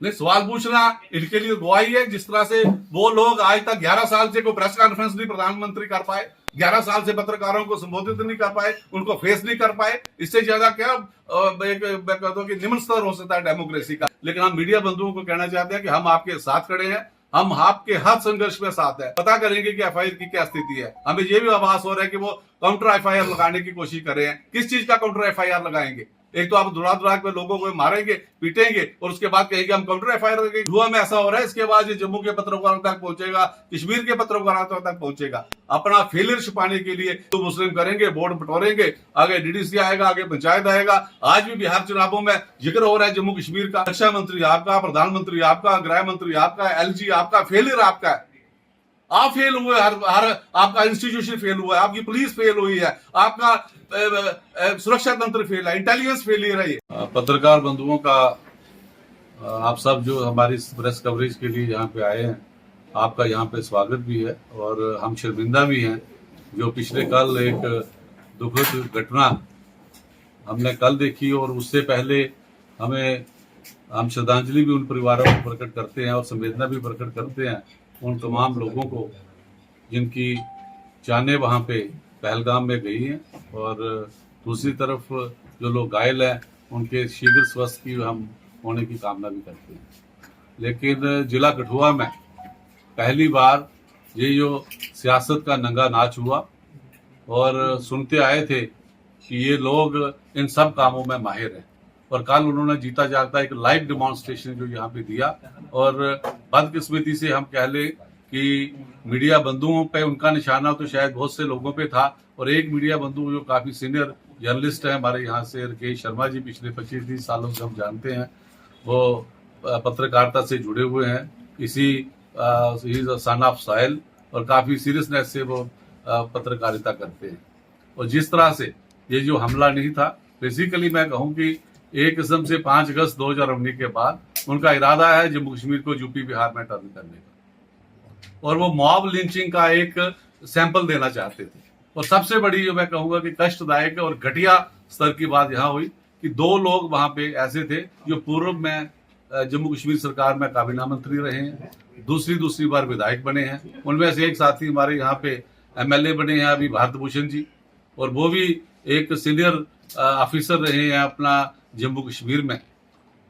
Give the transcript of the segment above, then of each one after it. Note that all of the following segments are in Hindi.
नहीं, सवाल पूछना इनके लिए गवाही है। जिस तरह से वो लोग आज तक 11 साल से कोई प्रेस कॉन्फ्रेंस नहीं प्रधानमंत्री कर पाए, 11 साल से पत्रकारों को संबोधित नहीं कर पाए, उनको फेस नहीं कर पाए, इससे ज्यादा क्या मैं कहता हूं कि निम्न स्तर हो सकता है डेमोक्रेसी का। लेकिन हम मीडिया बंधुओं को कहना चाहते हैं कि हम आपके साथ खड़े हैं, हम आपके हर संघर्ष में साथ है। पता करेंगे कि एफआईआर की क्या स्थिति है। हमें यह भी आभास हो रहा है कि वो काउंटर एफआईआर लगाने की कोशिश कर रहे हैं। किस चीज का काउंटर एफआईआर लगाएंगे? एक तो आप दुरा के लोगों को मारेंगे, पीटेंगे और उसके बाद कहेंगे हम काउंटर एफआईआर लगाएंगे। हुआ में ऐसा हो रहा है, इसके बाद ये जम्मू के पत्रकारों तक पहुंचेगा, कश्मीर के पत्रकारों तक पहुंचेगा। अपना फेलियर छुपाने के लिए तो मुस्लिम करेंगे, वोट बटोरेंगे, आगे डीडीसी आएगा, आगे पंचायत आएगा। आज भी बिहार चुनावों में जिक्र हो रहा है जम्मू कश्मीर का। रक्षा मंत्री आपका, प्रधानमंत्री आपका, गृह मंत्री आपका, एलजी आपका, फेलियर आपका है। आप फेल हुए, हर आपका इंस्टीट्यूशन फेल हुआ है, आपकी पुलिस फेल हुई है, आपका सुरक्षा तंत्र फेल है, इंटेलिजेंस फेलियर है। ये पत्रकार बंधुओं का आप सब जो हमारी प्रेस कवरेज के लिए यहाँ पे आए हैं, आपका यहाँ पे स्वागत भी है और हम शर्मिंदा भी हैं। जो पिछले कल एक दुखद घटना हमने कल देखी और उससे पहले हम श्रद्धांजलि भी उन परिवारों को प्रकट करते हैं और संवेदना भी प्रकट करते हैं उन तमाम लोगों को जिनकी जानें वहाँ पे पहलगाम में गई हैं, और दूसरी तरफ जो लोग घायल हैं उनके शीघ्र स्वस्थ की हम होने की कामना भी करते हैं। लेकिन जिला कठुआ में पहली बार ये जो सियासत का नंगा नाच हुआ और सुनते आए थे कि ये लोग इन सब कामों में माहिर हैं, और कल उन्होंने जीता जागता एक लाइव डिमॉन्स्ट्रेशन जो यहाँ पे दिया। और बदकिस्मती से हम कह लें कि मीडिया बंधुओं पे उनका निशाना तो शायद बहुत से लोगों पे था, और एक मीडिया बंधु जो काफी सीनियर जर्नलिस्ट हैं हमारे यहाँ से, राकेश शर्मा जी, पिछले 25-30 सालों से हम जानते हैं, वो पत्रकारिता से जुड़े हुए हैं, इसी सन ऑफ साहिल, और काफी सीरियसनेस से वो पत्रकारिता करते हैं। और जिस तरह से ये जो हमला नहीं था, बेसिकली मैं कहूँ कि एक किस्म से 5 अगस्त 2019 के बाद उनका इरादा है जम्मू कश्मीर को यूपी बिहार में टर्न करने का, और वो मॉब लिंचिंग का एक सैंपल देना चाहते थे। और सबसे बड़ी जो मैं कहूंगा कि कष्टदायक और घटिया स्तर की बात यहाँ हुई कि 2 लोग वहां पे ऐसे थे जो पूर्व में जम्मू कश्मीर सरकार में काबीना मंत्री रहे हैं, दूसरी बार विधायक बने हैं। उनमें से एक साथी हमारे यहाँ पे एमएलए बने हैं अभी, भारत भूषण जी, और वो भी एक सीनियर ऑफिसर रहे हैं अपना जम्मू कश्मीर में।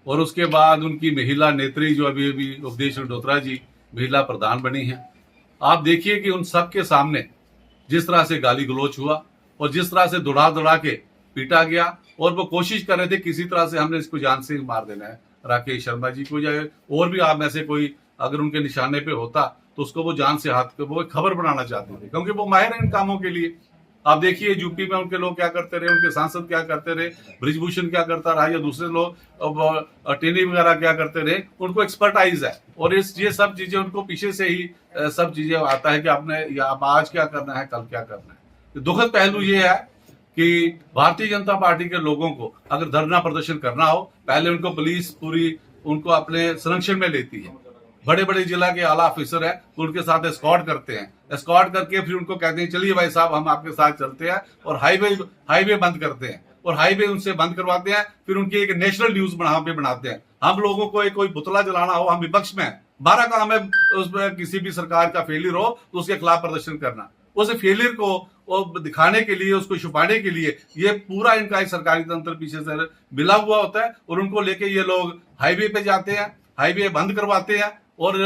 और उसके बाद उनकी महिला नेत्री जो अभी उपदेश डोत्रा जी महिला प्रधान बनी हैं। आप देखिए कि उन सब के सामने जिस तरह से गाली गलौच हुआ और जिस तरह से दौड़ा के पीटा गया, और वो कोशिश कर रहे थे किसी तरह से हमने इसको जान से मार देना है, राकेश शर्मा जी को, या और भी आप में से कोई अगर उनके निशाने पे होता तो उसको वो जान से हाथ वो खबर बनाना चाहते थे, क्योंकि वो माहिर हैं इन कामों के लिए। आप देखिए यूपी में उनके लोग क्या करते रहे, उनके सांसद क्या करते रहे, ब्रिजभूषण क्या करता रहा, या दूसरे लोग टेनी वगैरह क्या करते रहे, उनको एक्सपर्टाइज है। और ये सब चीजें उनको पीछे से ही सब चीजें आता है कि आपने या आप आज क्या करना है, कल क्या करना है। तो दुखद पहलू ये है कि भारतीय जनता पार्टी के लोगों को अगर धरना प्रदर्शन करना हो, पहले उनको पुलिस पूरी उनको अपने संरक्षण में लेती है। बड़े बड़े जिला के आला ऑफिसर हैं, उनके साथ एस्कॉर्ट करते हैं, एस्कॉर्ट करके फिर उनको कहते हैं चलिए भाई साहब हम आपके साथ चलते हैं, और हाईवे बंद करते हैं, और हाईवे उनसे बंद करवाते हैं। फिर उनकी एक नेशनल न्यूज बनाते हैं। हम लोगों को कोई पुतला जलाना हो, हम विपक्ष में, हमारा काम है उसमें किसी भी सरकार का फेलियर हो तो उसके खिलाफ प्रदर्शन करना। उस फेलियर को दिखाने के लिए, उसको छुपाने के लिए ये पूरा इनका एक सरकारी तंत्र पीछे से मिला हुआ होता है, और उनको लेके ये लोग हाईवे पे जाते हैं, हाईवे बंद करवाते हैं, और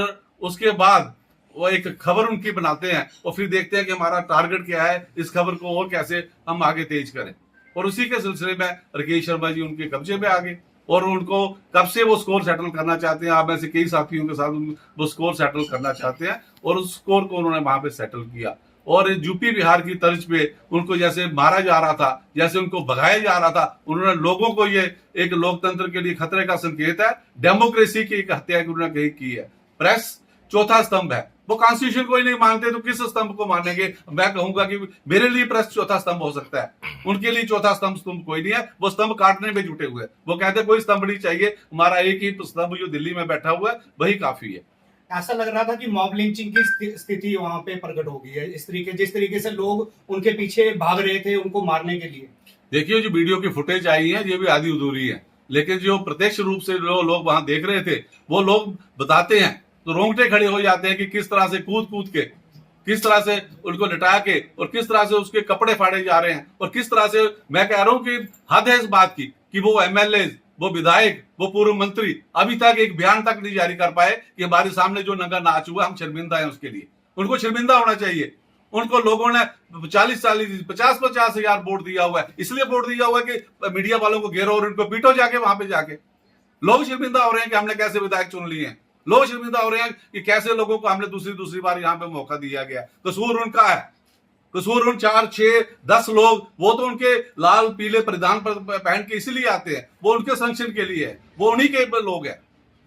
उसके बाद वो एक खबर उनकी बनाते हैं, और फिर देखते हैं कि हमारा टारगेट क्या है, इस खबर को और कैसे हम आगे तेज करें। और उसी के सिलसिले में राकेश शर्मा जी उनके कब्जे में आ गए, और उनको कब से वो स्कोर सेटल करना चाहते हैं। आप में से कई साथियों के साथ वो स्कोर सेटल करना चाहते हैं, और उस स्कोर को उन्होंने वहां पे सेटल किया। और यूपी बिहार की तर्ज पे उनको जैसे मारा जा रहा था, जैसे उनको भगाया जा रहा था, उन्होंने लोगों को ये एक लोकतंत्र के लिए खतरे का संकेत है, डेमोक्रेसी की एक हत्या उन्होंने कहीं की है। प्रेस चौथा स्तंभ है, वो कॉन्स्टिट्यूशन को ही नहीं मानते तो किस स्तंभ को मानेंगे? मैं कहूंगा कि मेरे लिए प्रेस चौथा स्तंभ हो सकता है, उनके लिए चौथा स्तंभ कोई नहीं है। वो स्तंभ काटने में जुटे हुए, वो कहते कोई स्तंभ नहीं चाहिए, हमारा एक ही स्तंभ जो दिल्ली में बैठा हुआ है वही काफी है। ऐसा लग रहा था कि मॉब लिंचिंग की स्थिति वहां पे प्रकट हो गई है, जिस तरीके से लोग उनके पीछे भाग रहे थे उनको मारने के लिए। देखिए जो वीडियो की फुटेज आई है ये भी आधी अधूरी है, लेकिन जो प्रत्यक्ष रूप से जो लोग वहां देख रहे थे वो लोग बताते हैं तो रोंगटे खड़े हो जाते हैं कि किस तरह से कूद कूद के, किस तरह से उनको लिटा के और किस तरह से उसके कपड़े फाड़े जा रहे हैं, और किस तरह से मैं कह रहा हूं कि हद है इस बात की कि वो एमएलए, वो विधायक, वो पूर्व मंत्री अभी तक एक बयान तक नहीं जारी कर पाए कि हमारे सामने जो नंगा नाच हुआ हम शर्मिंदा हैं उसके लिए। उनको शर्मिंदा होना चाहिए। उनको लोगों ने 50-50 हजार वोट दिया हुआ है, इसलिए वोट दिया हुआ है कि मीडिया वालों को घेरो और उनको पीटो जाके वहां पे जाके। लोग शर्मिंदा हो रहे हैं कि हमने कैसे विधायक चुन लिए हैं। लोग शर्मिंदा हो रहे हैं कि कैसे लोगों को हमने दूसरी बार यहाँ पे मौका दिया गया। कसूर उनका है, कसूर उन 4, 6, 10 लोग, वो तो उनके लाल पीले परिधान पहन के इसीलिए आते हैं, वो उनके संरक्षण के लिए है, वो उन्हीं के लोग हैं।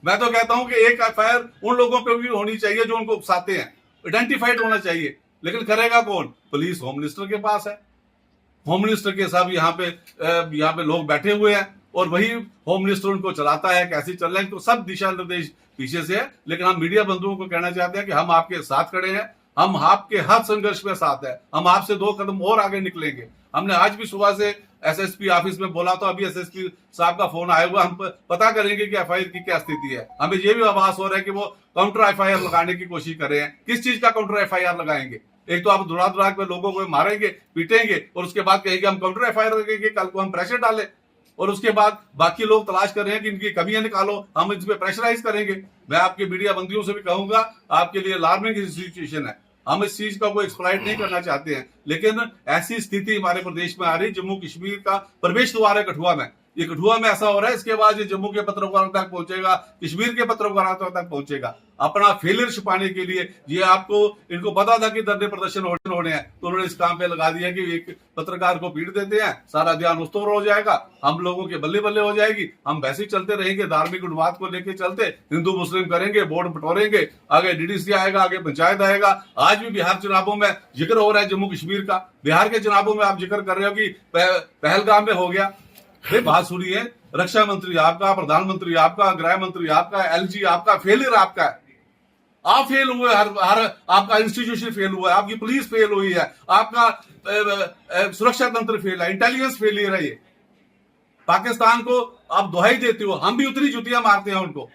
मैं तो कहता हूं कि एक एफआईआर उन लोगों पे भी होनी चाहिए जो उनको उकसाते हैं, आइडेंटिफाइड होना चाहिए। लेकिन करेगा कौन? पुलिस होम मिनिस्टर के पास है, होम मिनिस्टर के साथ यहाँ पे लोग बैठे हुए हैं और वही होम मिनिस्टर उनको चलाता है। कैसे चल रहे हैं तो सब दिशा निर्देश पीछे से है। लेकिन हम मीडिया बंधुओं को कहना चाहते हैं कि हम आपके साथ खड़े हैं, हम आपके हर संघर्ष में साथ है, हम आपसे 2 कदम और आगे निकलेंगे। हमने आज भी सुबह से एसएसपी ऑफिस में बोला, तो अभी एसएसपी साहब का फोन आया हुआ, हम पता करेंगे कि एफआईआर की क्या स्थिति है। हमें यह भी आभास हो रहा है कि वो काउंटर एफआईआर लगाने की कोशिश कर रहे हैं। किस चीज का काउंटर एफआईआर लगाएंगे? एक तो आप दुरा के लोगों को मारेंगे, पीटेंगे और उसके बाद कहेंगे हम काउंटर एफआईआर लगाएंगे, कल को हम प्रेशर डालें, और उसके बाद बाकी लोग तलाश कर रहे हैं कि इनकी कमियां निकालो, हम इस पे प्रेशराइज करेंगे। मैं आपके मीडिया बंदियों से भी कहूंगा, आपके लिए अलार्मिंग सिचुएशन है। हम इस चीज का कोई एक्सप्लॉइट नहीं करना चाहते हैं, लेकिन ऐसी स्थिति हमारे प्रदेश में आ रही। जम्मू कश्मीर का प्रवेश द्वार है कठुआ में, ये कठुआ में ऐसा हो रहा है, इसके बाद ये जम्मू के पत्रकारों तक पहुंचेगा, कश्मीर के पत्रकारों तक पहुंचेगा। अपना फेलियर छुपाने के लिए ये आपको, इनको पता था कि धरने प्रदर्शन होने हैं, तो उन्होंने इस काम पे लगा दिया कि एक पत्रकार को पीट देते हैं, सारा ध्यान उस तरफ हो जाएगा, हम लोगों के बल्ले बल्ले हो जाएगी, हम वैसे ही चलते रहेंगे, धार्मिक उन्माद को लेके चलते, हिंदू मुस्लिम करेंगे, वोट बटोरेंगे, आगे डीडीसी आएगा, आगे पंचायत आएगा। आज भी बिहार चुनावों में जिक्र हो रहा है जम्मू कश्मीर का, बिहार के चुनावों में आप जिक्र कर रहे हो कि पहलगाम में हो गया। बात सुनिए, रक्षा मंत्री आपका, प्रधानमंत्री आपका, गृह मंत्री आपका, एलजी आपका, फेलियर आपका है। आप फेल हुए, हर आपका इंस्टीट्यूशन फेल हुआ है, आपकी पुलिस फेल हुई है, आपका सुरक्षा तंत्र फेल है, इंटेलिजेंस फेलियर है। ये पाकिस्तान को आप दुहाई देते हो, हम भी उतनी जुतियां मारते हैं उनको,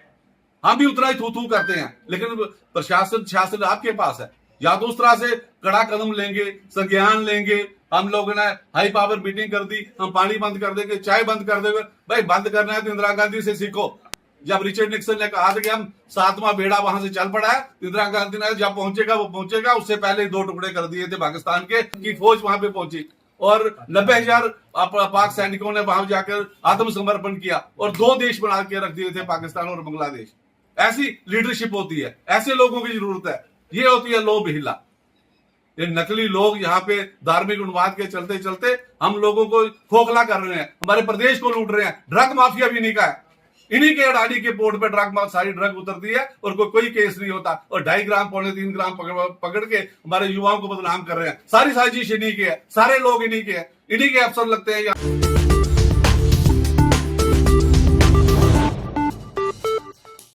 हम भी उतना ही थू थू करते हैं, लेकिन प्रशासन शासन आपके पास है। या तो उस तरह से कड़ा कदम लेंगे, संज्ञान लेंगे। हम लोगों ने हाई पावर मीटिंग कर दी, हम पानी बंद कर देंगे, चाय बंद कर देंगे। भाई बंद करना है तो इंदिरा गांधी से सीखो। जब रिचर्ड निक्सन ने कहा था कि हम 7वां बेड़ा वहां से चल पड़ा है, इंदिरा गांधी ने जब पहुंचेगा वो पहुंचेगा, उससे पहले 2 टुकड़े कर दिए थे पाकिस्तान के, की फौज वहां पे पहुंची और 90,000 पाक सैनिकों ने वहां जाकर आत्मसमर्पण किया और 2 देश बना के रख दिए थे, पाकिस्तान और बांग्लादेश। ऐसी लीडरशिप होती है, ऐसे लोगों की जरूरत है। ये होती है लो बिहिला। ये नकली लोग यहाँ पे धार्मिक उन्माद के चलते चलते हम लोगों को खोखला कर रहे हैं, हमारे प्रदेश को लूट रहे हैं। ड्रग माफिया भी नहीं का है, इन्हीं के अडानी के पोर्ट पे सारी ड्रग उतरती है और कोई केस नहीं होता, और 2.5 ग्राम 3 ग्राम पकड़ के हमारे युवाओं को बदनाम कर रहे हैं। सारी साजिश इन्हीं की है, सारे लोग इन्हीं के हैं, इन्हीं के अफसर लगते हैं।